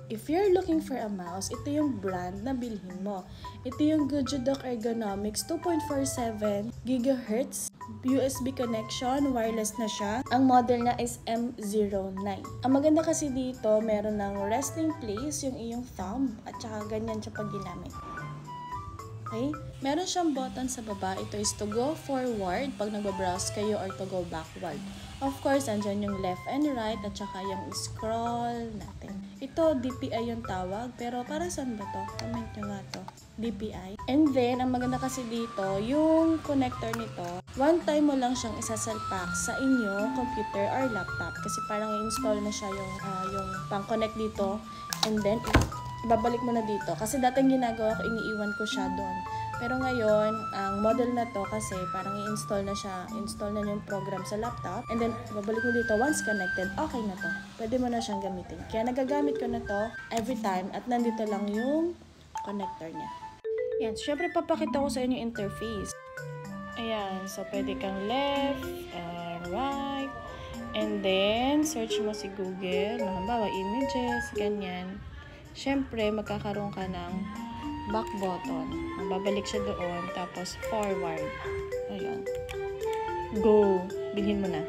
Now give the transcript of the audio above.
If you're looking for a mouse, ito yung brand na bilhin mo. Ito yung Gojudoc Ergonomics 2.47 GHz USB connection, wireless na siya. Ang model na is M09. Ang maganda kasi dito, meron ng resting place, yung iyong thumb, at saka ganyan siya pag ginamit. Okay? Meron siyang button sa baba. Ito is to go forward pag nagbabrowse kayo or to go backward. Of course, andyan yung left and right at saka yung scroll natin. Ito, DPI yung tawag. Pero para saan ba to? Comment nyo nga to. DPI. And then, ang maganda kasi dito, yung connector nito, one time mo lang siyang isasalpak sa inyong computer or laptop. Kasi parang i-install na siya yung pang-connect dito. And then, babalik mo na dito. Kasi dating ginagawa ko, iniiwan ko siya doon. Pero ngayon, ang model na to kasi parang i-install na siya, install na yung program sa laptop. And then, babalik mo dito. Once connected, okay na to. Pwede mo na siyang gamitin. Kaya nagagamit ko na to every time at nandito lang yung connector niya. Yan. Syempre, papakita ko sa inyo yung interface. Ayan. So, pwede kang left, right. And then, search mo si Google. Halimbawa, images, ganyan. Syempre, magkakaroon ka ng back button. Babalik siya doon, tapos forward. Ayan. Go! Bilhin mo na.